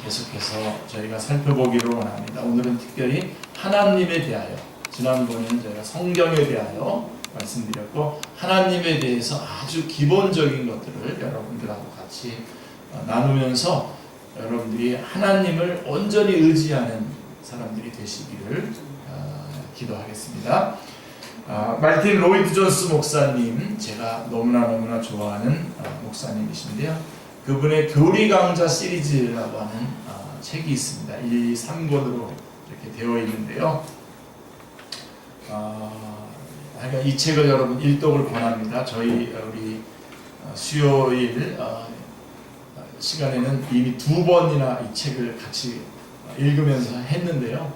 계속해서 저희가 살펴보기를 원합니다. 오늘은 특별히 하나님에 대하여, 지난번에는 저희가 성경에 대하여 말씀드렸고, 하나님에 대해서 아주 기본적인 것들을 여러분들하고 같이 나누면서 여러분들이 하나님을 온전히 의지하는 사람들이 되시기를 기도하겠습니다. 말틴 로이드 존스 목사님, 제가 너무나 좋아하는 목사님이신데요. 그분의 교리 강좌 시리즈라고 하는 책이 있습니다. 1, 2, 3권으로 이렇게 되어 있는데요. 이 책을 여러분 일독을 권합니다. 우리 수요일 시간에는 이미 2번이나 이 책을 같이 읽으면서 했는데요.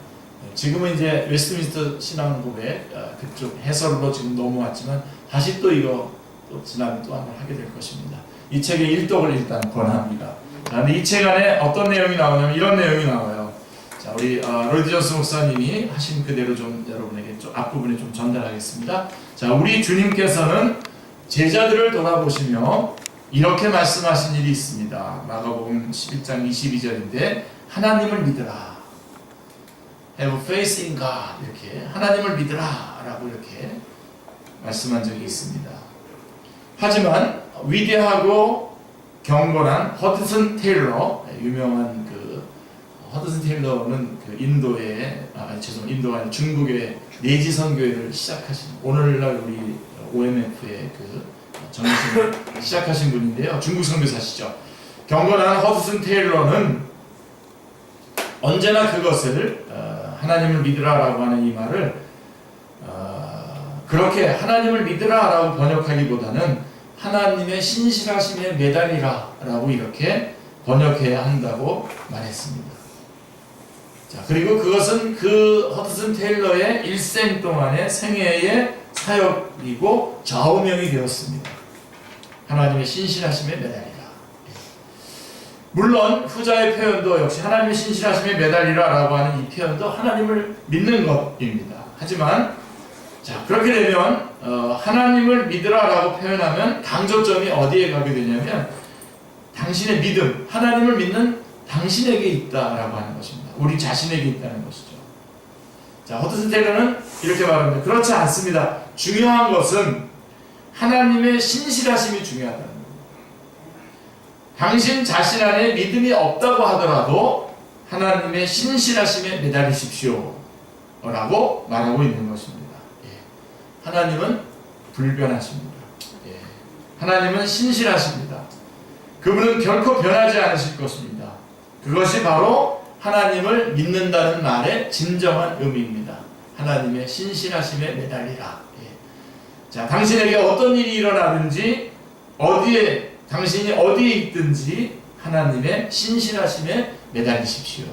지금은 이제 웨스트민스터 신앙고백 그쪽 해설로 지금 넘어왔지만 다시 또 이거 지나면 또 한번 하게 될 것입니다. 이 책의 일독을 일단 권합니다. 근데 이 책 안에 어떤 내용이 나오냐면 이런 내용이 나와요. 자, 우리 로이드 존스 목사님이 하신 그대로 좀 여러분에게 좀 앞부분에 좀 전달하겠습니다. 자, 우리 주님께서는 제자들을 돌아보시며 이렇게 말씀하신 일이 있습니다. 마가복음 11장 22절인데 하나님을 믿으라. Have faith in God. 이렇게 하나님을 믿으라 라고 이렇게 말씀한 적이 있습니다. 하지만 위대하고 경건한 허드슨 테일러, 유명한 허드슨 테일러는 인도의 인도가 아니라 중국의 내지 선교회를 시작하신, 오늘날 우리 OMF의 전신을 시작하신 분인데요. 중국 선교사시죠. 경건한 허드슨 테일러는 언제나 그것을 하나님을 믿으라라고 하는 이 말을 그렇게 하나님을 믿으라라고 번역하기보다는 하나님의 신실하심에 매달리라라고 이렇게 번역해야 한다고 말했습니다. 자, 그리고 그것은 허드슨 테일러의 일생 동안의 생애의 사역이고 좌우명이 되었습니다. 하나님의 신실하심에 매달리라. 물론 후자의 표현도 역시 하나님의 신실하심에 매달리라라고 하는 이 표현도 하나님을 믿는 것입니다. 하지만 자, 그렇게 되면 하나님을 믿으라라고 표현하면 강조점이 어디에 가게 되냐면 당신의 믿음, 하나님을 믿는 당신에게 있다라고 하는 것입니다. 우리 자신에게 있다는 것이죠. 자, 허드슨 테일러는 이렇게 말합니다. 그렇지 않습니다. 중요한 것은 하나님의 신실하심이 중요하다는 겁니다. 당신 자신 안에 믿음이 없다고 하더라도 하나님의 신실하심에 매달리십시오 라고 말하고 있는 것입니다. 하나님은 불변하십니다. 하나님은 신실하십니다. 그분은 결코 변하지 않으실 것입니다. 그것이 바로 하나님을 믿는다는 말의 진정한 의미입니다. 하나님의 신실하심에 매달리라. 자, 당신에게 어떤 일이 일어나든지 당신이 어디에 있든지 하나님의 신실하심에 매달리십시오.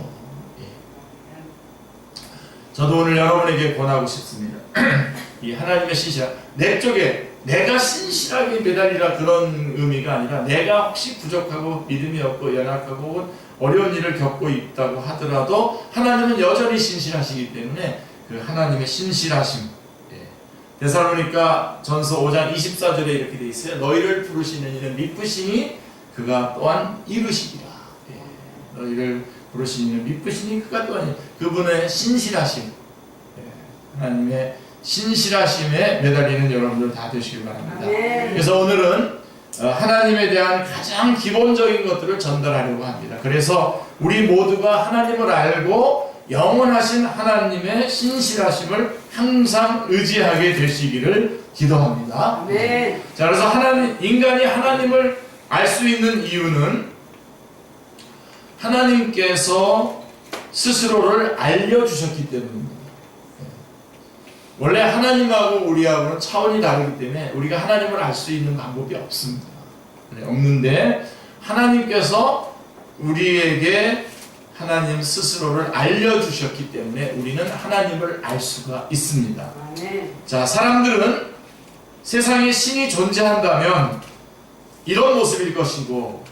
저도 오늘 여러분에게 권하고 싶습니다. 이 하나님의 신실함, 내 쪽에 내가 신실하게 매달리라 그런 의미가 아니라 내가 혹시 부족하고 믿음이 없고 연약하고 어려운 일을 겪고 있다고 하더라도 하나님은 여전히 신실하시기 때문에 그 하나님의 신실하심, 데살로니가 전서 5장 24절에 이렇게 되어 있어요. 너희를 부르시는 이는 미쁘시니 그가 또한 이루시리라. 너희를 부르시는 이는 미쁘시니 그가 또한 그분의 신실하심, 하나님의 신실하심에 매달리는 여러분들 다 되시길 바랍니다. 그래서 오늘은 하나님에 대한 가장 기본적인 것들을 전달하려고 합니다. 그래서 우리 모두가 하나님을 알고 영원하신 하나님의 신실하심을 항상 의지하게 되시기를 기도합니다. 자, 그래서 인간이 하나님을 알 수 있는 이유는 하나님께서 스스로를 알려주셨기 때문입니다. 원래 하나님하고 우리하고는 차원이 다르기 때문에 우리가 하나님을 알 수 있는 방법이 없습니다. 없는데 하나님께서 우리에게 하나님 스스로를 알려주셨기 때문에 우리는 하나님을 알 수가 있습니다. 자, 사람들은 세상에 신이 존재한다면 이런 모습일 것이고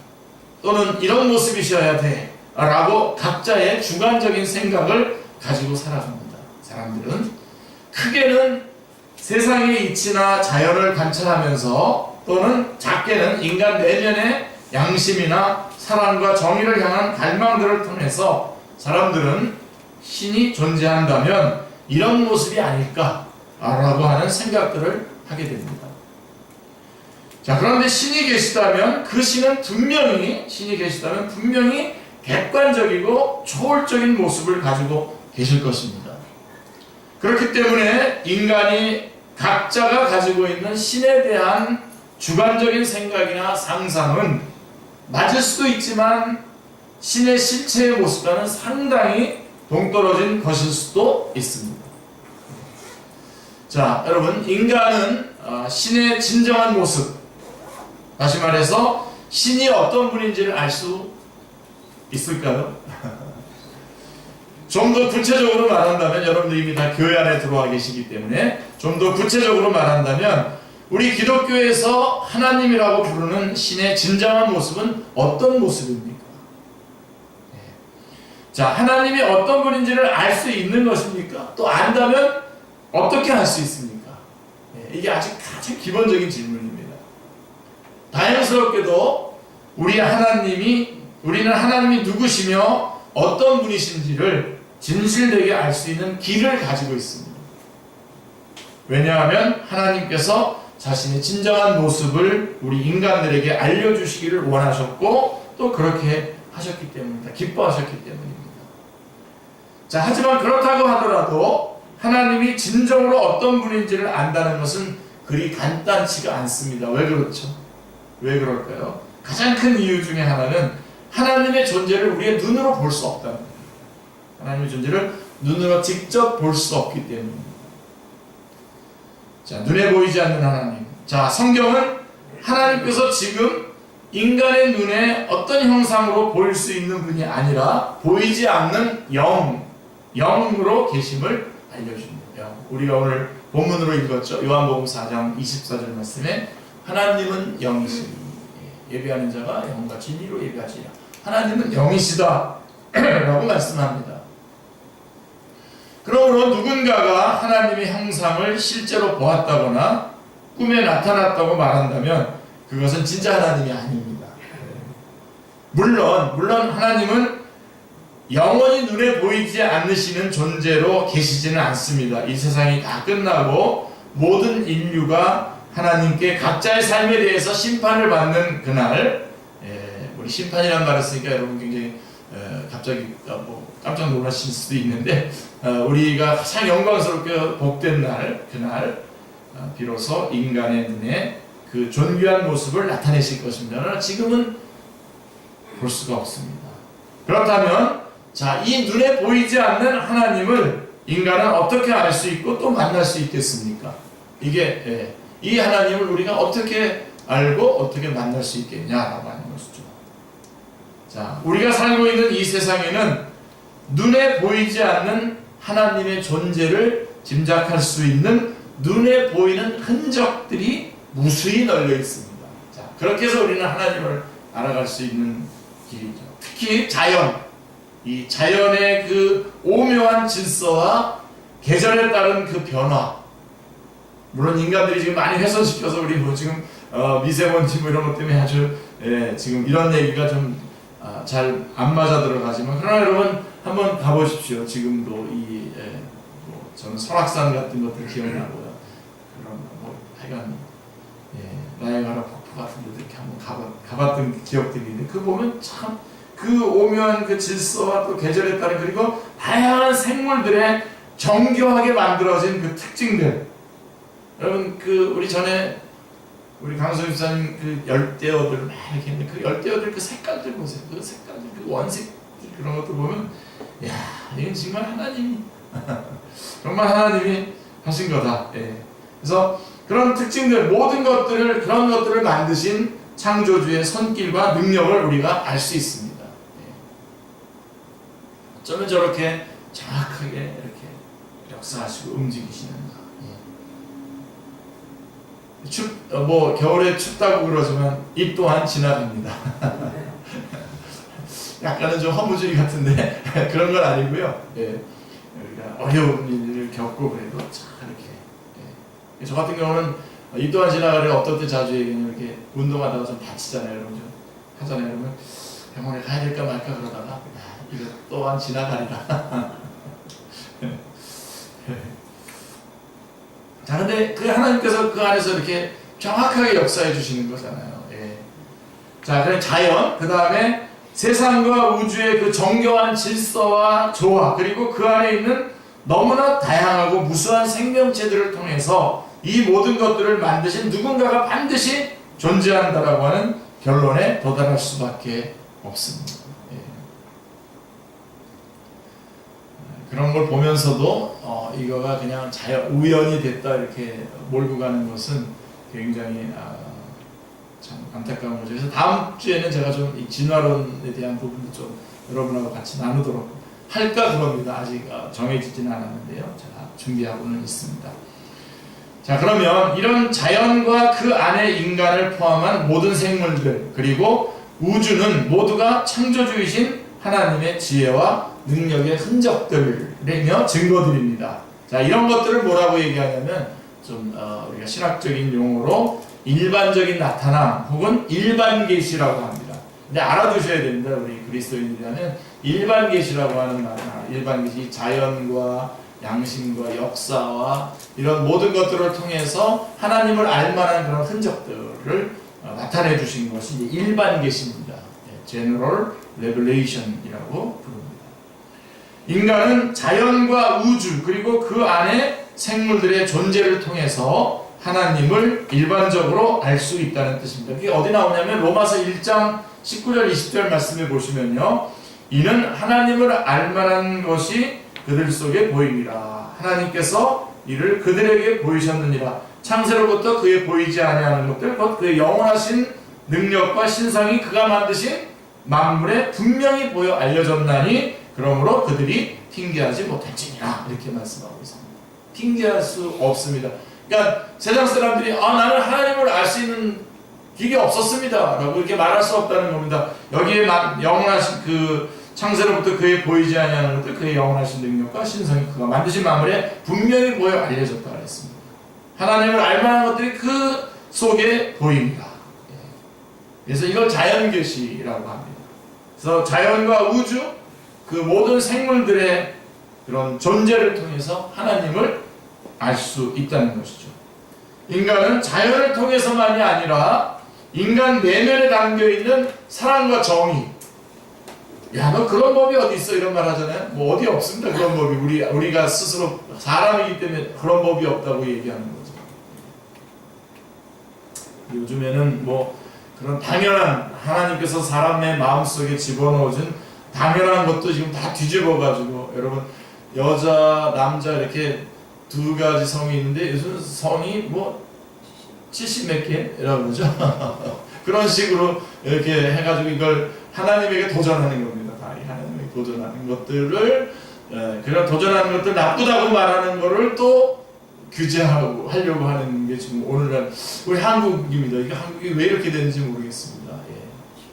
또는 이런 모습이셔야 돼 라고 각자의 주관적인 생각을 가지고 살아갑니다. 사람들은 크게는 세상의 이치나 자연을 관찰하면서 또는 작게는 인간 내면의 양심이나 사랑과 정의를 향한 갈망들을 통해서 사람들은 신이 존재한다면 이런 모습이 아닐까라고 하는 생각들을 하게 됩니다. 자, 그런데 신이 계시다면 그 신은 분명히 객관적이고 초월적인 모습을 가지고 계실 것입니다. 그렇기 때문에 인간이 각자가 가지고 있는 신에 대한 주관적인 생각이나 상상은 맞을 수도 있지만 신의 실체의 모습과는 상당히 동떨어진 것일 수도 있습니다. 자, 여러분, 인간은 신의 진정한 모습, 다시 말해서 신이 어떤 분인지를 알 수 있을까요? 좀 더 구체적으로 말한다면, 여러분들 이미 다 교회 안에 들어와 계시기 때문에 좀 더 구체적으로 말한다면, 우리 기독교에서 하나님이라고 부르는 신의 진정한 모습은 어떤 모습입니까? 자, 하나님이 어떤 분인지를 알 수 있는 것입니까? 또 안다면 어떻게 알 수 있습니까? 이게 아주 가장 기본적인 질문입니다. 다행스럽게도 우리는 하나님이 누구시며 어떤 분이신지를 진실되게 알 수 있는 길을 가지고 있습니다. 왜냐하면 하나님께서 자신의 진정한 모습을 우리 인간들에게 알려주시기를 원하셨고 또 그렇게 하셨기 때문입니다. 기뻐하셨기 때문입니다. 자, 하지만 그렇다고 하더라도 하나님이 진정으로 어떤 분인지를 안다는 것은 그리 간단치가 않습니다. 왜 그렇죠? 왜 그럴까요? 가장 큰 이유 중에 하나는 하나님의 존재를 우리의 눈으로 볼 수 없다는 거예요. 하나님의 존재를 눈으로 직접 볼 수 없기 때문입니다. 자, 눈에 보이지 않는 하나님. 자, 성경은 하나님께서 지금 인간의 눈에 어떤 형상으로 보일 수 있는 분이 아니라 보이지 않는 영으로 계심을 알려줍니다. 우리가 오늘 본문으로 읽었죠. 요한복음 4장 24절 말씀에 하나님은 영이시니 예배하는 자가 영과 진리로 예배하시리라. 하나님은 영이시다 라고 말씀합니다. 그러므로 누군가가 하나님의 형상을 실제로 보았다거나 꿈에 나타났다고 말한다면 그것은 진짜 하나님이 아닙니다. 물론 하나님은 영원히 눈에 보이지 않으시는 존재로 계시지는 않습니다. 이 세상이 다 끝나고 모든 인류가 하나님께 각자의 삶에 대해서 심판을 받는 그날, 우리 심판이라는 말을 쓰니까 여러분 굉장히 갑자기 깜짝 놀라실 수도 있는데 우리가 가장 영광스럽게 복된 날, 그날 비로소 인간의 눈에 그 존귀한 모습을 나타내실 것입니다. 그러나 지금은 볼 수가 없습니다. 그렇다면 자, 이 눈에 보이지 않는 하나님을 인간은 어떻게 알 수 있고 또 만날 수 있겠습니까? 이 하나님을 우리가 어떻게 알고 어떻게 만날 수 있겠냐라고 하는 것이죠. 자, 우리가 살고 있는 이 세상에는 눈에 보이지 않는 하나님의 존재를 짐작할 수 있는 눈에 보이는 흔적들이 무수히 널려 있습니다. 자, 그렇게 해서 우리는 하나님을 알아갈 수 있는 길이죠. 특히 이 자연의 그 오묘한 질서와 계절에 따른 그 변화. 물론 인간들이 지금 많이 훼손시켜서 우리 지금 미세먼지 이런 것 때문에 아주 지금 이런 얘기가 좀 잘 안 맞아 들어가지만, 그러나 여러분 한번 가보십시오. 지금도 저는 설악산 같은 것들 기억나고요. 그런 하여간 나이아가라 폭포 같은 데도 이렇게 한번 가봤던 기억들이 있는데, 그 보면 참 그 오묘한 그 질서와 또 계절에 따른, 그리고 다양한 생물들의 정교하게 만들어진 그 특징들. 여러분 우리 강소 집사님 그 열대어들 막 이렇게 있는데 그 열대어들 그 색깔들 보세요. 그 색깔들, 그 원색 그런 것들 보면 이건 정말 하나님이 정말 하나님이 하신 거다. 그래서 그런 특징들, 그런 것들을 만드신 창조주의 손길과 능력을 우리가 알 수 있습니다. 어쩌면 저렇게 정확하게 이렇게 역사하시고 움직이시는가. 겨울에 춥다고 그러지만 이 또한 지나갑니다. 약간은 좀 허무주의 같은데 그런 건 아니고요. 우리가 어려운 일을 겪고 그래도 참 이렇게. 저 같은 경우는 이 또한 지나가려 어떨 때 자주 얘기하면 이렇게 운동하다가 좀 다치잖아요. 여러분 좀 하잖아요. 그러면 병원에 가야 될까 말까 그러다가 이거 또한 지나가리라. 자, 근데 그 하나님께서 그 안에서 이렇게 정확하게 역사해 주시는 거잖아요. 예. 자, 그럼 자연, 그 다음에 세상과 우주의 그 정교한 질서와 조화, 그리고 그 안에 있는 너무나 다양하고 무수한 생명체들을 통해서 이 모든 것들을 만드신 누군가가 반드시 존재한다라고 하는 결론에 도달할 수밖에 없습니다. 예. 그런 걸 보면서도 이거가 그냥 우연이 됐다 이렇게 몰고 가는 것은 굉장히 참 안타까운 거죠. 그래서 다음 주에는 제가 좀 이 진화론에 대한 부분도 좀 여러분하고 같이 나누도록 할까 그럽니다. 아직 정해지지는 않았는데요. 제가 준비하고는 있습니다. 자, 그러면 이런 자연과 그 안에 인간을 포함한 모든 생물들, 그리고 우주는 모두가 창조주이신 하나님의 지혜와 능력의 흔적들이며 증거들입니다. 자, 이런 것들을 뭐라고 얘기하냐면 좀 우리가 신학적인 용어로 일반적인 나타남 혹은 일반 계시라고 합니다. 근데 알아두셔야 됩니다. 우리 그리스도인이라면 일반 계시라고 하는 나타남, 일반 계시, 자연과 양심과 역사와 이런 모든 것들을 통해서 하나님을 알만한 그런 흔적들을 나타내 주신 것이 이제 일반 계시입니다. General Revelation이라고 부릅니다. 인간은 자연과 우주 그리고 그 안에 생물들의 존재를 통해서 하나님을 일반적으로 알 수 있다는 뜻입니다. 그게 어디 나오냐면 로마서 1장 19절 20절 말씀을 보시면요, 이는 하나님을 알만한 것이 그들 속에 보이니라. 하나님께서 이를 그들에게 보이셨느니라. 창세로부터 그의 보이지 아니하는 것들 곧 그의 영원하신 능력과 신상이 그가 만드신 만물에 분명히 보여 알려졌나니 그러므로 그들이 핑계하지 못할지니라. 이렇게 말씀하고 있습니다. 핑계할 수 없습니다. 그러니까 세상 사람들이 나는 하나님을 알 수 있는 길이 없었습니다 라고 이렇게 말할 수 없다는 겁니다. 여기에 영원하신 그 창세로부터 그의 보이지 아니하는 것들 그의 영원하신 능력과 신성이 그가 만드신 만물에 분명히 보여 알려졌다 그랬습니다. 하나님을 알만한 것들이 그 속에 보입니다. 그래서 이걸 자연계시라고 합니다. 그래서 자연과 우주 그 모든 생물들의 그런 존재를 통해서 하나님을 알 수 있다는 것이죠. 인간은 자연을 통해서만이 아니라 인간 내면에 담겨있는 사랑과 정의, 야, 너 그런 법이 어디 있어? 이런 말 하잖아요. 뭐 어디 없습니다. 그런 법이. 우리가 스스로 사람이기 때문에 그런 법이 없다고 얘기하는 거죠. 요즘에는 뭐 그런 당연한 하나님께서 사람의 마음속에 집어넣어준 당연한 것도 지금 다 뒤집어가지고, 여러분 여자 남자 이렇게 두 가지 성이 있는데 요즘 성이 뭐 70 몇 개라고 그러죠. 그런 식으로 이렇게 해가지고 이걸 하나님에게 도전하는 겁니다. 다 하나님에게 도전하는 것들을, 그런 도전하는 것들 나쁘다고 말하는 거를 또 규제하고 하려고 하는 게 지금 오늘날 우리 한국입니다. 이게 한국이 왜 이렇게 되는지 모르겠습니다. 예.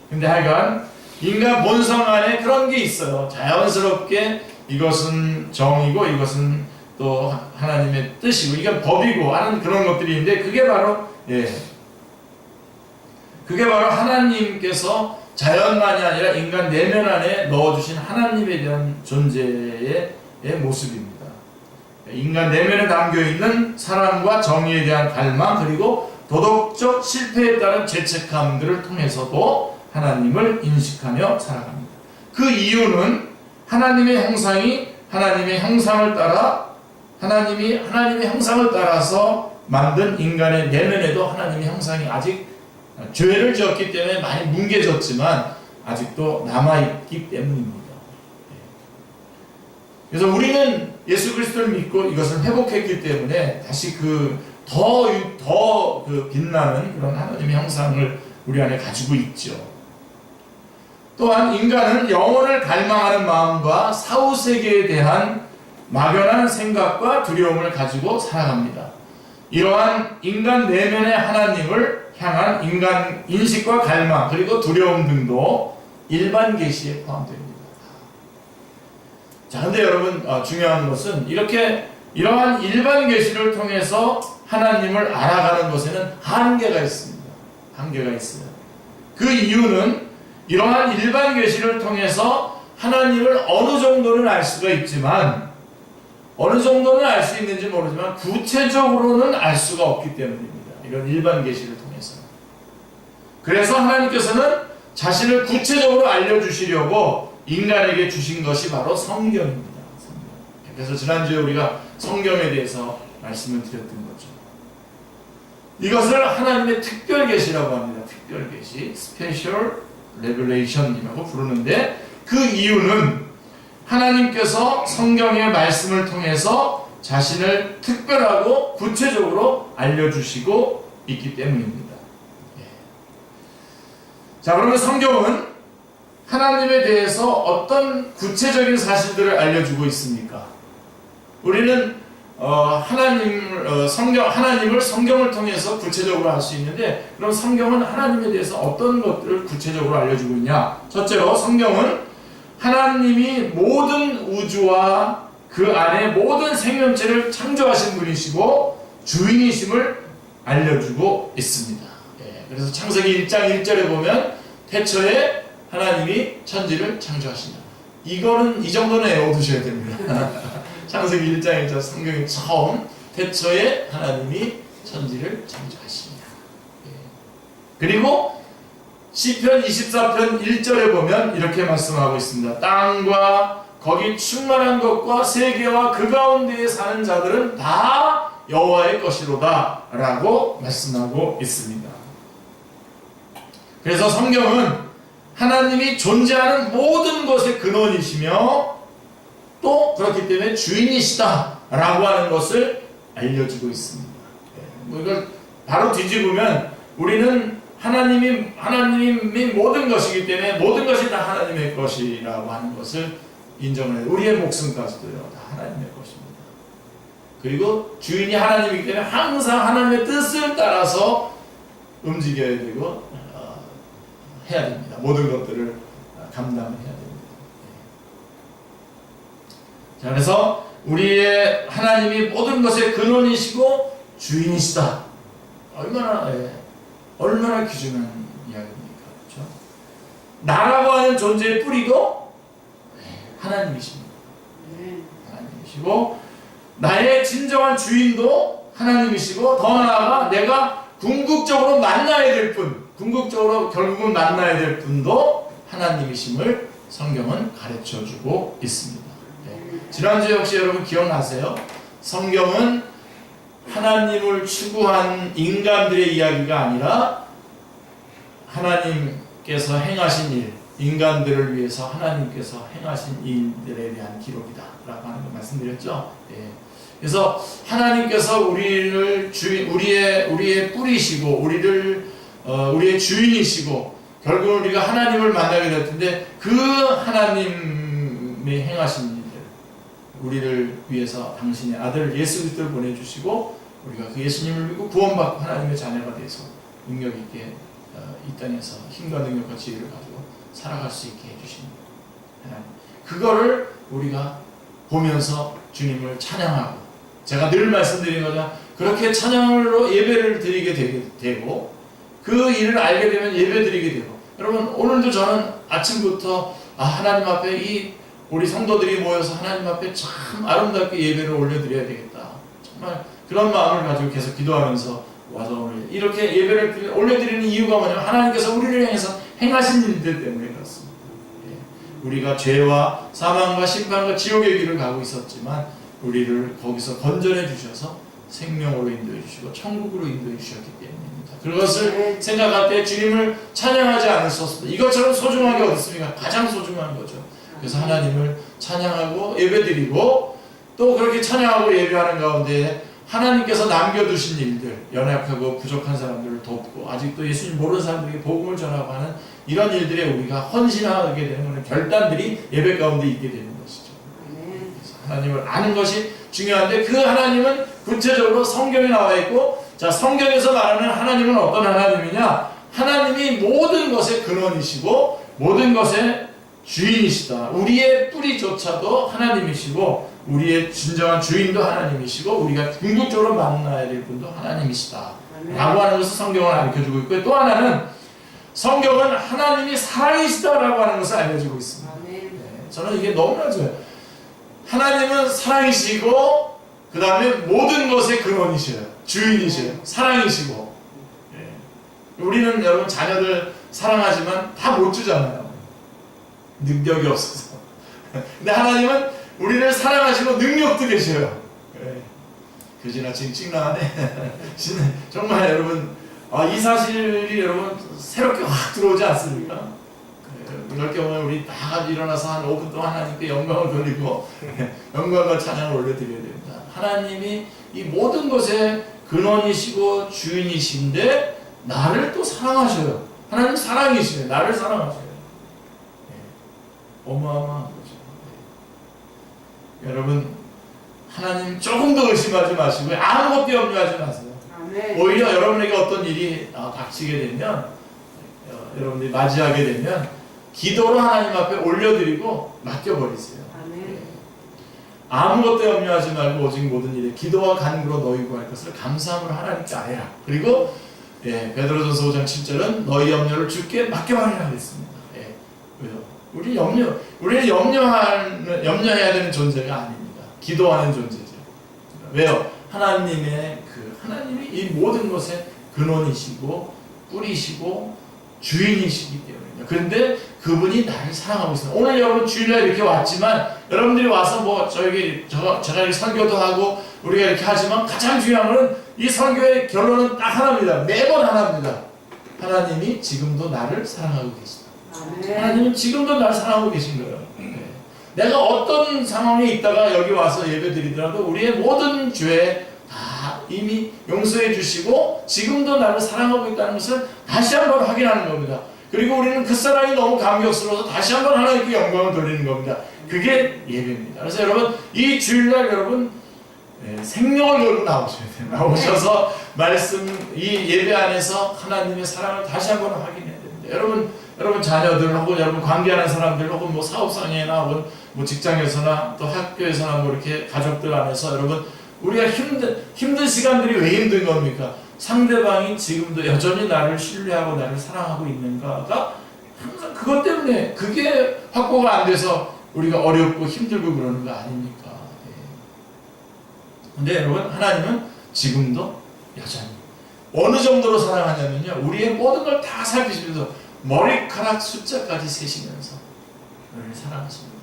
근데 하여간 인간 본성 안에 그런 게 있어요. 자연스럽게 이것은 정이고 이것은 또 하나님의 뜻이고 이건 법이고 하는 그런 것들이 있는데, 그게 바로 하나님께서 자연만이 아니라 인간 내면 안에 넣어주신 하나님에 대한 존재의 모습입니다. 인간 내면에 담겨있는 사랑과 정의에 대한 갈망, 그리고 도덕적 실패에 따른 죄책감들을 통해서도 하나님을 인식하며 살아갑니다. 그 이유는 하나님의 형상이 하나님의 형상을 따라 하나님의 형상을 따라서 만든 인간의 내면에도 하나님의 형상이 아직 죄를 지었기 때문에 많이 뭉개졌지만 아직도 남아있기 때문입니다. 그래서 우리는 예수 그리스도를 믿고 이것을 회복했기 때문에 다시 더 빛나는 그런 하나님의 형상을 우리 안에 가지고 있죠. 또한 인간은 영혼을 갈망하는 마음과 사후세계에 대한 막연한 생각과 두려움을 가지고 살아갑니다. 이러한 인간 내면의 하나님을 향한 인간 인식과 갈망 그리고 두려움 등도 일반 계시에 포함됩니다. 자, 근데 여러분 중요한 것은 이러한 일반 계시를 통해서 하나님을 알아가는 것에는 한계가 있습니다. 한계가 있어요. 그 이유는 이러한 일반 계시를 통해서 하나님을 어느 정도는 알 수가 있지만, 어느 정도는 알 수 있는지 모르지만 구체적으로는 알 수가 없기 때문입니다. 이런 일반 계시를 통해서. 그래서 하나님께서는 자신을 구체적으로 알려주시려고 인간에게 주신 것이 바로 성경입니다. 성경. 그래서 지난주에 우리가 성경에 대해서 말씀을 드렸던 거죠. 이것을 하나님의 특별 계시라고 합니다. 특별 계시, Special Revelation이라고 부르는데, 그 이유는 하나님께서 성경의 말씀을 통해서 자신을 특별하고 구체적으로 알려주시고 있기 때문입니다. 자, 그러면 성경은 하나님에 대해서 어떤 구체적인 사실들을 알려주고 있습니까? 우리는 하나님을 성경을 통해서 구체적으로 알 수 있는데, 그럼 성경은 하나님에 대해서 어떤 것들을 구체적으로 알려주고 있냐? 첫째로 성경은 하나님이 모든 우주와 그 안에 모든 생명체를 창조하신 분이시고 주인이심을 알려주고 있습니다. 그래서 창세기 1장 1절에 보면 태초에 하나님이 천지를 창조하신다. 이거는 이 정도는 외워두셔야 됩니다. 창세기 1장 1절 성경이 처음 태초에 하나님이 천지를 창조하신다. 그리고 시편 24편 1절에 보면 이렇게 말씀하고 있습니다. 땅과 거기 충만한 것과 세계와 그 가운데에 사는 자들은 다 여호와의 것이로다 라고 말씀하고 있습니다. 그래서 성경은 하나님이 존재하는 모든 것의 근원이시며 또 그렇기 때문에 주인이시다 라고 하는 것을 알려주고 있습니다. 이걸 바로 뒤집으면 우리는 하나님이 모든 것이기 때문에 모든 것이 다 하나님의 것이라고 하는 것을 인정을 해요. 우리의 목숨까지도요, 다 하나님의 것입니다. 그리고 주인이 하나님이기 때문에 항상 하나님의 뜻을 따라서 움직여야 되고 해야 됩니다. 모든 것들을 감당해야 됩니다. 자, 그래서 우리의 하나님이 모든 것의 근원이시고 주인이시다. 얼마나 귀중한 이야기입니까? 그렇죠? 나라고 하는 존재의 뿌리도 하나님이십니다. 하나님이시고 나의 진정한 주인도 하나님이시고 더 나아가 내가 궁극적으로 만나야 될 분, 궁극적으로 결국은 만나야 될 분도 하나님이심을 성경은 가르쳐주고 있습니다. 지난주에 혹시 여러분 기억나세요? 성경은 하나님을 추구한 인간들의 이야기가 아니라 하나님께서 행하신 일, 인간들을 위해서 하나님께서 행하신 일들에 대한 기록이다 라고 하는 거 말씀드렸죠. 그래서 하나님께서 우리의 뿌리시고 우리의 주인이시고 결국 우리가 하나님을 만나게 될 텐데, 그 하나님이 행하신 일들, 우리를 위해서 당신의 아들 예수 그리스도를 보내주시고 우리가 그 예수님을 믿고 구원받고 하나님의 자녀가 돼서 능력 있게 이 땅에서 힘과 능력과 지혜를 가지고 살아갈 수 있게 해주십니다. 하나님, 그거를 우리가 보면서 주님을 찬양하고, 제가 늘 말씀드린 거죠. 그렇게 찬양으로 예배를 드리게 되고 그 일을 알게 되면 예배 드리게 되고, 여러분 오늘도 저는 아침부터 하나님 앞에 우리 성도들이 모여서 하나님 앞에 참 아름답게 예배를 올려드려야 되겠다, 정말 그런 마음을 가지고 계속 기도하면서 와서 오늘 이렇게 예배를 올려드리는 이유가 뭐냐면 하나님께서 우리를 향해서 행하신 일들 때문에 그렇습니다. 우리가 죄와 사망과 심판과 지옥의 길을 가고 있었지만 우리를 거기서 건져내 주셔서 생명으로 인도해 주시고 천국으로 인도해 주셨기 때문입니다. 그것을 생각할 때 주님을 찬양하지 않을 수 없습니다. 이것처럼 소중한 게 어디 있습니까? 가장 소중한 거죠. 그래서 하나님을 찬양하고 예배드리고, 또 그렇게 찬양하고 예배하는 가운데 하나님께서 남겨두신 일들, 연약하고 부족한 사람들을 돕고 아직도 예수님 모르는 사람들에게 복음을 전하고 하는 이런 일들에 우리가 헌신하게 되는 것은 결단들이 예배 가운데 있게 되는 것이죠. 그래서 하나님을 아는 것이 중요한데, 그 하나님은 구체적으로 성경에 나와 있고, 자, 성경에서 말하는 하나님은 어떤 하나님이냐? 하나님이 모든 것의 근원이시고 모든 것의 주인이시다. 우리의 뿌리조차도 하나님이시고 우리의 진정한 주인도 하나님이시고 우리가 궁극적으로 만나야 될 분도 하나님이시다 라고 하는 것을 성경은 가르쳐주고 있고, 또 하나는 성경은 하나님이 사랑이시다라고 하는 것을 알려주고 있습니다. 네, 저는 이게 너무나 좋아요. 하나님은 사랑이시고 그 다음에 모든 것의 근원이셔요. 주인이셔요. 사랑이시고. 우리는 여러분 자녀들 사랑하지만 다 못 주잖아요. 능력이 없어서. 근데 하나님은 우리를 사랑하시고 능력도 계셔요. 그지나 찡찡나네. 정말 여러분 이 사실이 여러분 새롭게 확 들어오지 않습니까? 이럴 경우에 우리 다 같이 일어나서 한 5분 동안 하나님께 영광을 돌리고 영광과 찬양을 올려드려야 됩니다. 하나님이 이 모든 것의 근원이시고 주인이신데 나를 또 사랑하셔요. 하나님 사랑이시네. 나를 사랑하셔요. 어마어마한 거죠. 여러분 하나님 조금 더 의심하지 마시고 아무것도 염려하지 마세요. 오히려 여러분에게 어떤 일이 닥치게 되면 여러분들이 맞이하게 되면 기도로 하나님 앞에 올려드리고 맡겨버리세요. 아무것도 염려하지 말고 오직 모든 일에 기도와 간구로 너희 구할 것을 감사함으로 하나님께 아뢰라. 그리고 베드로전서 5장 7절은 너희 염려를 주께 맡겨버리라 했습니다. 우리는 염려해야 되는 존재가 아닙니다. 기도하는 존재죠. 왜요? 하나님이 이 모든 것의 근원이시고 뿌리시고 주인이시기 때문입니다. 그런데 그분이 나를 사랑하고 있습니다. 오늘 여러분 주일날 이렇게 왔지만 여러분들이 와서 뭐 제가 이렇게 설교도 하고 우리가 이렇게 하지만 가장 중요한 것은 이 설교의 결론은 딱 하나입니다. 매번 하나입니다. 하나님이 지금도 나를 사랑하고 계시다. 하나님은 지금도 나를 사랑하고 계신 거예요. 내가 어떤 상황에 있다가 여기 와서 예배 드리더라도 우리의 모든 죄 다 이미 용서해 주시고 지금도 나를 사랑하고 있다는 것을 다시 한번 확인하는 겁니다. 그리고 우리는 그 사랑이 너무 감격스러워서 다시 한번 하나님께 영광을 돌리는 겁니다. 그게 예배입니다. 그래서 여러분 이 주일날 여러분 생명을 걸고 나오셔야 돼요. 나오셔서 이 예배 안에서 하나님의 사랑을 다시 한번 확인해야 됩니다. 여러분 자녀들 혹은 여러분 관계하는 사람들 혹은 뭐 사업상에나 혹은 뭐 직장에서나 또 학교에서나 뭐 이렇게 가족들 안에서 여러분 우리가 힘든 시간들이 왜 힘든 겁니까? 상대방이 지금도 여전히 나를 신뢰하고 나를 사랑하고 있는가가 항상 그것 때문에 그게 확보가 안 돼서 우리가 어렵고 힘들고 그러는 거 아닙니까? 근데 여러분 하나님은 지금도 여전히 어느 정도로 사랑하냐면요, 우리의 모든 걸 다 살피시면서 머리카락 숫자까지 세시면서 우리를 사랑하십니다.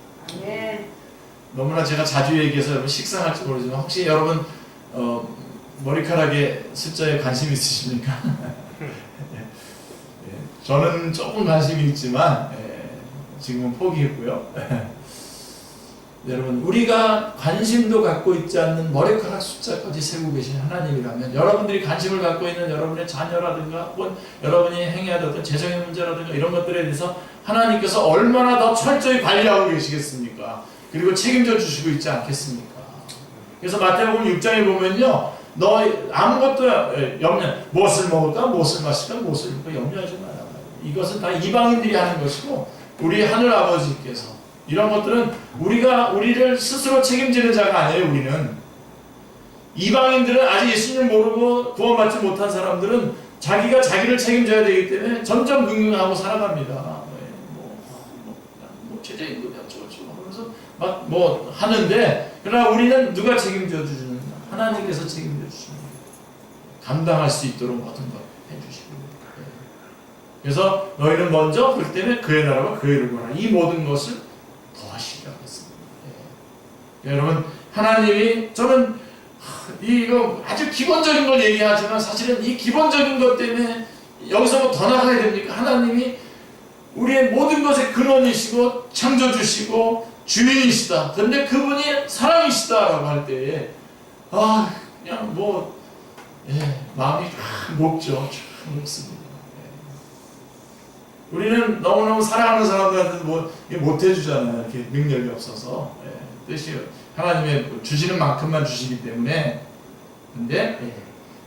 너무나 제가 자주 얘기해서 여러분 식상할지 모르지만 혹시 여러분 머리카락의 숫자에 관심 있으십니까? 저는 조금 관심이 있지만 지금은 포기했고요. 여러분 우리가 관심도 갖고 있지 않는 머리카락 숫자까지 세고 계신 하나님이라면 여러분들이 관심을 갖고 있는 여러분의 자녀라든가 혹은 여러분이 행해야 되던 재정의 문제라든가 이런 것들에 대해서 하나님께서 얼마나 더 철저히 관리하고 계시겠습니까? 그리고 책임져 주시고 있지 않겠습니까? 그래서 마태복음 6장에 보면요, 너 아무것도 무엇을 먹을까, 무엇을 마실까, 무엇을 입을까 염려하지 마라. 이것은 다 이방인들이 하는 것이고 우리 하늘 아버지께서 이런 것들은 우리를 스스로 책임지는 자가 아니에요. 우리는 이방인들은 아직 예수님을 모르고 구원받지 못한 사람들은 자기가 자기를 책임져야 되기 때문에 점점 긍긍하고 살아갑니다. 제자인들이 어쩌고저쩌고 하면서 막 뭐 하는데, 그러나 우리는 누가 책임져 주시는가? 하나님께서 책임져 주십니다. 감당할 수 있도록 모든 것 해주시고. 그래서 너희는 먼저 그렇기 때문에 그의 나라와 그의 의를 구하라. 이 모든 것을 더하시리라고 했습니다. 여러분 하나님이, 저는 이거 아주 기본적인 걸 얘기하지만 사실은 이 기본적인 것 때문에 여기서 뭐 더 나가야 됩니까? 하나님이 우리의 모든 것의 근원이시고 창조주시고 주인이시다. 그런데 그분이 사랑이시다라고 할 때에 그냥 마음이 녹죠. 참 녹습니다. 우리는 너무너무 사랑하는 사람들한테 못 해주잖아요. 이렇게 능력이 없어서. 뜻이 하나님의 주시는 만큼만 주시기 때문에. 근데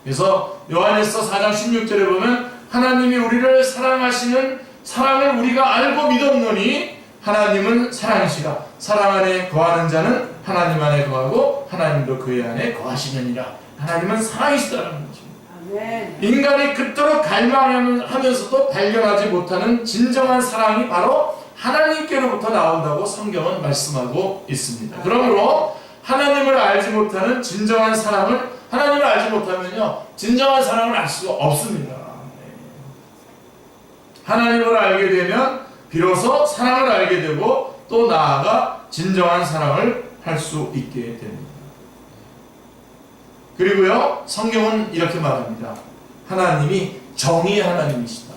그래서 요한일서 4장 16절에 보면 하나님이 우리를 사랑하시는 사랑을 우리가 알고 믿었노니 하나님은 사랑이시라. 사랑 안에 거하는 자는 하나님 안에 거하고 하나님도 그의 안에 거하시느니라. 하나님은 사랑이시다라는 것입니다. 아멘. 인간이 그토록 갈망하면서도 발견하지 못하는 진정한 사랑이 바로 하나님께로부터 나온다고 성경은 말씀하고 있습니다. 그러므로 하나님을 알지 못하는 진정한 사랑을, 하나님을 알지 못하면요 진정한 사랑을 알 수가 없습니다. 하나님을 알게 되면 비로소 사랑을 알게 되고 또 나아가 진정한 사랑을 할 수 있게 됩니다. 그리고요 성경은 이렇게 말합니다. 하나님이 정의의 하나님이시다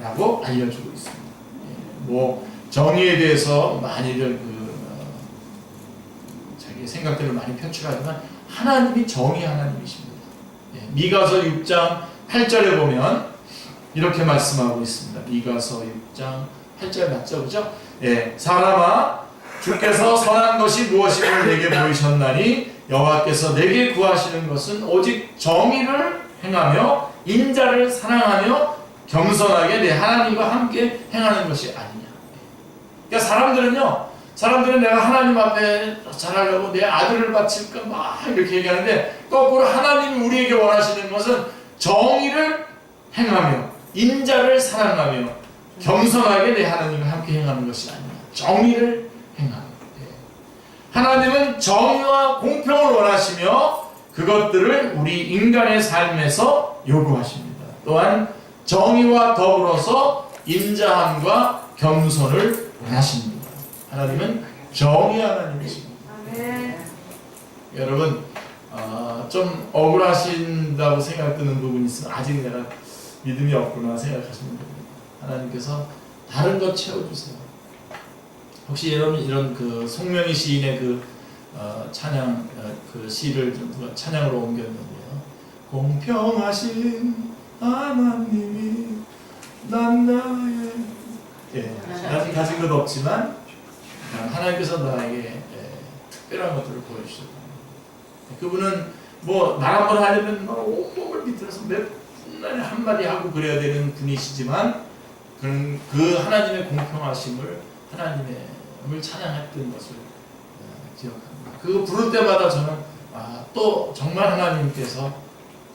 라고 알려주고 있습니다. 뭐 정의에 대해서 많이들 자기 생각들을 많이 표출하지만 하나님이 정의의 하나님이십니다. 미가서 6장 8절에 보면 이렇게 말씀하고 있습니다. 미가서 6장 8절 맞죠? 그죠? 사람아 주께서 선한 것이 무엇임을 내게 보이셨나니 여호와께서 내게 구하시는 것은 오직 정의를 행하며 인자를 사랑하며 겸손하게 내 하나님과 함께 행하는 것이 아니냐. 그러니까 사람들은 내가 하나님 앞에 잘하려고 내 아들을 바칠까 막 이렇게 얘기하는데 거꾸로 하나님이 우리에게 원하시는 것은 정의를 행하며 인자를 사랑하며 겸손하게 내 하나님과 함께 행하는 것이 아니냐. 정의를 행하며. 하나님은 정의와 공평을 원하시며 그것들을 우리 인간의 삶에서 요구하십니다. 또한 정의와 더불어서 인자함과 겸손을 원하십니다. 하나님은 정의 하나님이십니다. 아멘. 여러분 좀 억울하신다고 생각드는 부분이 있으면 아직 내가 믿음이 없구나 생각하시면 됩니다. 하나님께서 다른 것 채워주세요. 혹시 여러분 이런 그 송명희 시인의 그 찬양 그 시를 누가 찬양으로 옮겼는데요. 공평하신 하나님이 난 나의 아직 가진 것 없지만 하나님께서 나에게 특별한 것들을 보여주셨다. 그분은 뭐 말 한번 하려면 온몸을 비틀어서 맨날 한마디 하고 그래야 되는 분이시지만 그 하나님의 공평하심을 하나님을 찬양했던 것을 기억합니다. 그거 부를 때마다 저는 또 정말 하나님께서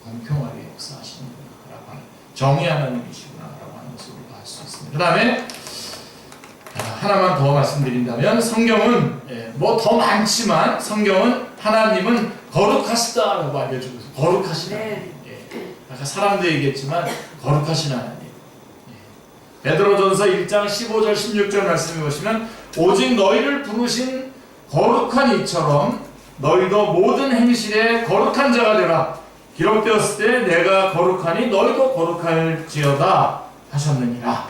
공평하게 역사하시는구나, 정의 하나님이시구나라고 하는 것을 우리가 알 수 있습니다. 그 다음에 하나만 더 말씀드린다면 성경은 뭐 더 많지만 성경은 하나님은 거룩하시다라고 알려주고 있어요. 거룩하신 하나님. 아까 사람도 얘기했지만 거룩하신 하나님. 베드로전서 1장 15절 16절 말씀해 보시면 오직 너희를 부르신 거룩한 이처럼 너희도 모든 행실에 거룩한 자가 되라. 기록되었을 때 내가 거룩하니 너희도 거룩할지어다 하셨느니라.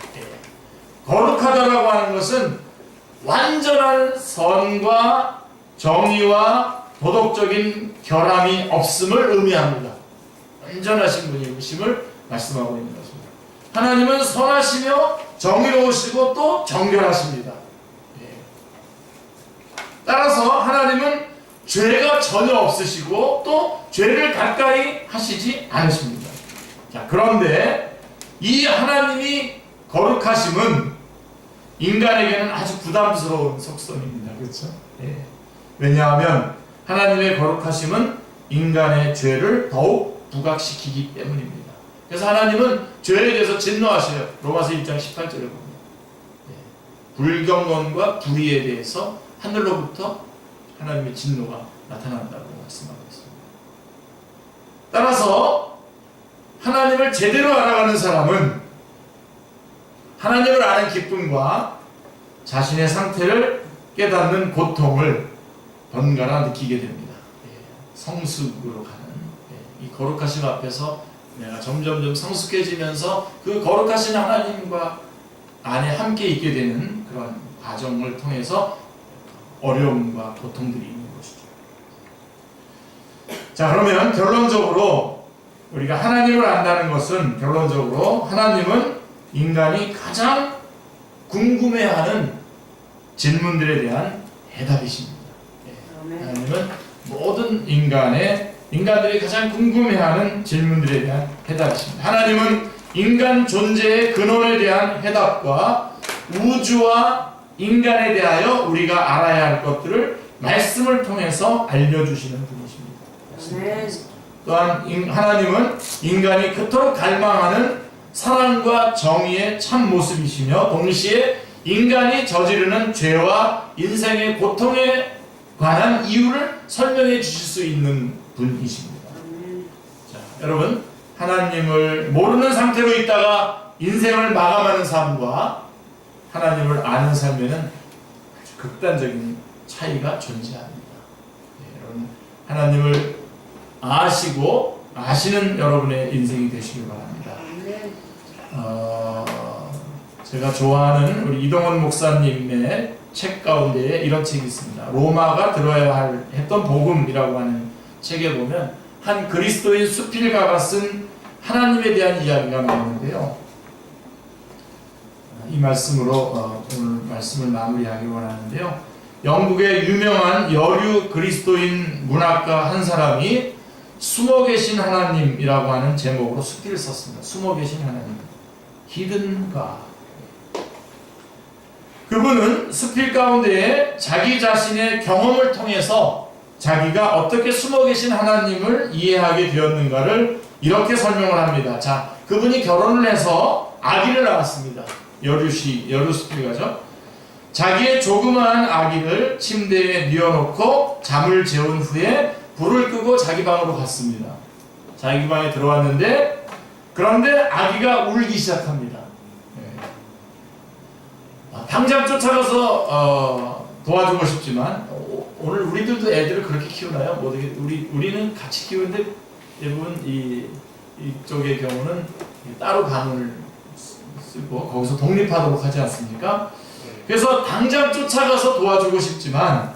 거룩하다라고 하는 것은 완전한 선과 정의와 도덕적인 결함이 없음을 의미합니다. 완전하신 분이심을 말씀하고 있는 것입니다. 하나님은 선하시며 정의로우시고 또 정결하십니다. 따라서 하나님은 죄가 전혀 없으시고 또 죄를 가까이 하시지 않으십니다. 자, 그런데 이 하나님이 거룩하심은 인간에게는 아주 부담스러운 속성입니다. 그렇죠? 왜냐하면 하나님의 거룩하심은 인간의 죄를 더욱 부각시키기 때문입니다. 그래서 하나님은 죄에 대해서 진노하셔요. 로마서 1장 18절에 보면 불경건과 불의에 대해서 하늘로부터 하나님의 진노가 나타난다고 말씀하고 있습니다. 따라서 하나님을 제대로 알아가는 사람은 하나님을 아는 기쁨과 자신의 상태를 깨닫는 고통을 번갈아 느끼게 됩니다. 성숙으로 가는 이 거룩하심 앞에서 내가 점점점 성숙해지면서 그 거룩하신 하나님과 안에 함께 있게 되는 그런 과정을 통해서 어려움과 고통들이 있는 것이죠. 자, 그러면 결론적으로 우리가 하나님을 안다는 것은 결론적으로 하나님은 인간이 가장 궁금해하는 질문들에 대한 해답이십니다. 하나님은 모든 인간들이 가장 궁금해하는 질문들에 대한 해답이십니다. 하나님은 인간 존재의 근원에 대한 해답과 우주와 인간에 대하여 우리가 알아야 할 것들을 말씀을 통해서 알려주시는 분이십니다. 또한 하나님은 인간이 그토록 갈망하는 사랑과 정의의 참 모습이시며 동시에 인간이 저지르는 죄와 인생의 고통에 관한 이유를 설명해 주실 수 있는 분이십니다. 자, 여러분, 하나님을 모르는 상태로 있다가 인생을 마감하는 삶과 하나님을 아는 삶에는 아주 극단적인 차이가 존재합니다. 네, 여러분, 하나님을 아시고 아시는 여러분의 인생이 되시길 바랍니다. 제가 좋아하는 우리 이동원 목사님의 책 가운데에 이런 책이 있습니다. 로마가 들어야 했던 복음이라고 하는 책에 보면 한 그리스도인 수필가가 쓴 하나님에 대한 이야기가 나오는데요. 이 말씀으로 오늘 말씀을 마무리하기 원하는데요. 영국의 유명한 여류 그리스도인 문학가 한 사람이 숨어 계신 하나님이라고 하는 제목으로 수필을 썼습니다. 숨어 계신 하나님, 히든 가. 그분은 수필 가운데에 자기 자신의 경험을 통해서 자기가 어떻게 숨어 계신 하나님을 이해하게 되었는가를 이렇게 설명을 합니다. 자, 그분이 결혼을 해서 아기를 낳았습니다. 여류 수필가죠. 자기의 조그마한 아기를 침대에 뉘어놓고 잠을 재운 후에 불을 끄고 자기 방으로 갔습니다. 자기 방에 들어왔는데 그런데 아기가 울기 시작합니다. 당장 쫓아가서 도와주고 싶지만 오늘 우리들도 애들을 그렇게 키우나요? 우리는 같이 키우는데 대부분 이쪽의 경우는 따로 방을 쓰고 거기서 독립하도록 하지 않습니까? 그래서 당장 쫓아가서 도와주고 싶지만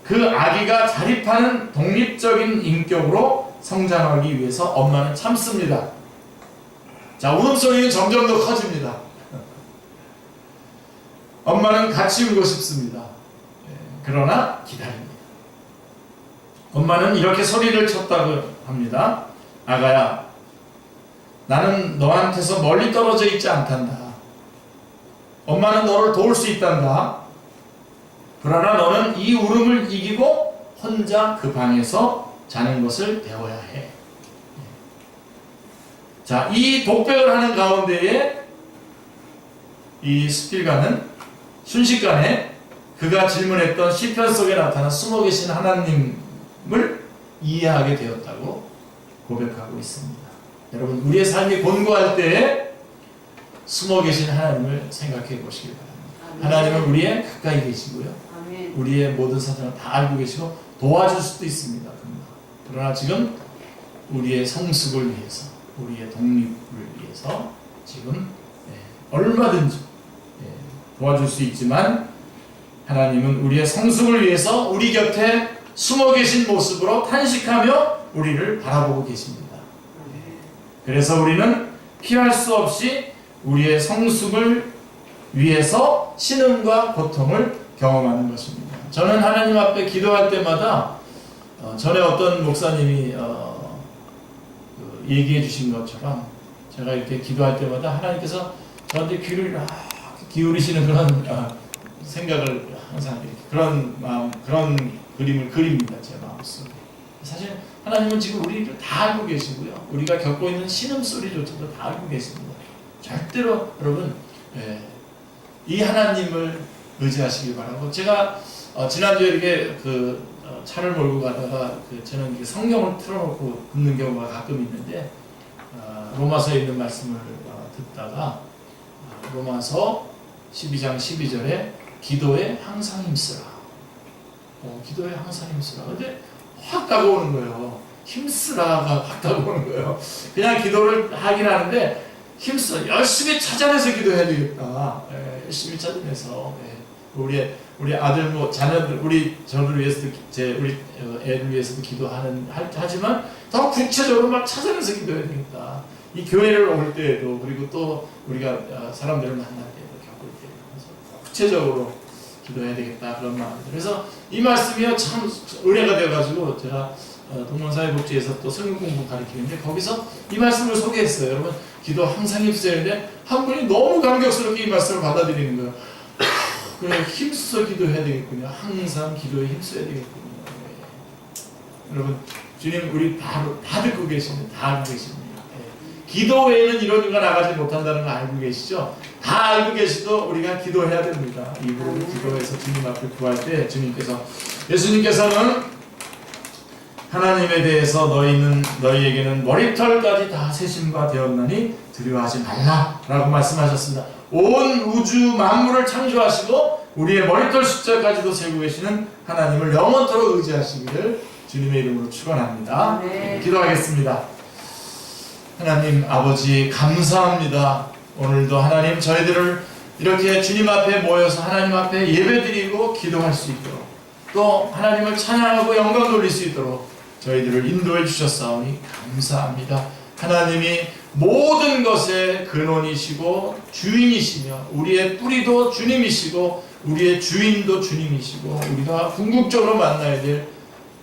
그 아기가 자립하는 독립적인 인격으로 성장하기 위해서 엄마는 참습니다. 자, 울음소리는 점점 더 커집니다. 엄마는 같이 울고 싶습니다. 그러나 기다립니다. 엄마는 이렇게 소리를 쳤다고 합니다. 아가야, 나는 너한테서 멀리 떨어져 있지 않단다. 엄마는 너를 도울 수 있단다. 그러나 너는 이 울음을 이기고 혼자 그 방에서 자는 것을 배워야 해. 자, 이 독백을 하는 가운데에 이 수필가는 순식간에 그가 질문했던 시편 속에 나타난 숨어 계신 하나님을 이해하게 되었다고 고백하고 있습니다. 여러분, 우리의 삶이 곤고할 때에 숨어 계신 하나님을 생각해 보시길 바랍니다. 하나님은 우리의 가까이 계시고요. 우리의 모든 사정을 다 알고 계시고 도와줄 수도 있습니다. 그러나 지금 우리의 성숙을 위해서, 우리의 독립을 위해서 지금 얼마든지 도와줄 수 있지만 하나님은 우리의 성숙을 위해서 우리 곁에 숨어 계신 모습으로 탄식하며 우리를 바라보고 계십니다. 그래서 우리는 피할 수 없이 우리의 성숙을 위해서 신음과 고통을 경험하는 것입니다. 저는 하나님 앞에 기도할 때마다 전에 어떤 목사님이 얘기해 주신 것처럼 제가 이렇게 기도할 때마다 하나님께서 저한테 귀를 기울이시는 그런 생각을 항상 이렇게 그런 마음, 그런 그림을 그립니다. 제 마음속에. 사실 하나님은 지금 우리를 다 알고 계시고요. 우리가 겪고 있는 신음소리조차도 다 알고 계십니다. 절대로 여러분 이 하나님을 의지하시길 바라고, 제가 지난주에 이렇게 차를 몰고 가다가 저는 이렇게 성경을 틀어놓고 듣는 경우가 가끔 있는데 로마서에 있는 말씀을 듣다가 로마서 12장 12절에 기도에 항상 힘쓰라. 기도에 항상 힘쓰라. 근데 확 다가오는 거예요. 힘쓰라가 확 다가오는 거예요. 그냥 기도를 하긴 하는데 힘써 열심히 찾아내서 기도해야 되겠다. 열심히 찾아내서 우리 아들 자녀들 저를 위해서도 우리 애를 위해서도 하지만 더 구체적으로 막 찾아내서 기도해야 되겠다. 이 교회를 올 때에도 그리고 또 우리가 사람들을 만날 때도 겪을 때 구체적으로 기도해야 되겠다 그런 마음입니다. 그래서 이 말씀이요 참 은혜가 되어가지고 제가 동문사회복지에서 또 성경 공부 가르치는데 거기서 이 말씀을 소개했어요. 여러분 기도 항상 힘써야 되는데 한 분이 너무 감격스럽게 이 말씀을 받아들이는 거예요. 그래 힘써 기도해야 되겠군요. 항상 기도에 힘써야 되겠군요. 여러분 주님 우리 바로 다 듣고 계십니다. 다 알고 계십니다. 기도 외에는 이런 거 나가지 못한다는 거 알고 계시죠? 다 알고 계시도 우리가 기도해야 됩니다. 입으로 기도해서 주님 앞에 구할 때 예수님께서는 하나님에 대해서 너희에게는 머리털까지 다 세심과 되었나니 두려워하지 말라라고 말씀하셨습니다. 온 우주 만물을 창조하시고 우리의 머리털 숫자까지도 세고 계시는 하나님을 영원토록 의지하시기를 주님의 이름으로 축원합니다. 기도하겠습니다. 하나님 아버지 감사합니다. 오늘도 하나님 저희들을 이렇게 주님 앞에 모여서 하나님 앞에 예배드리고 기도할 수 있도록 또 하나님을 찬양하고 영광 돌릴 수 있도록 저희들을 인도해 주셨사오니 감사합니다. 하나님이 모든 것의 근원이시고 주인이시며 우리의 뿌리도 주님이시고 우리의 주인도 주님이시고 우리가 궁극적으로 만나야 될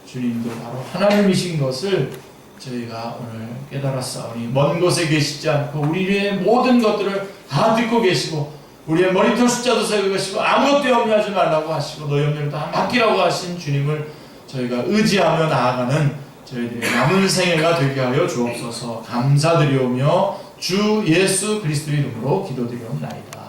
주님도 바로 하나님이신 것을 저희가 오늘 깨달았사오니 먼 곳에 계시지 않고 우리의 모든 것들을 다 듣고 계시고 우리의 머리털 숫자도 세고 계시고 아무것도 염려하지 말라고 하시고 너희 염려를 다 맡기라고 하신 주님을 저희가 의지하며 나아가는 저희들의 남은 생애가 되게 하여 주옵소서. 감사드리오며 주 예수 그리스도의 이름으로 기도드리옵나이다.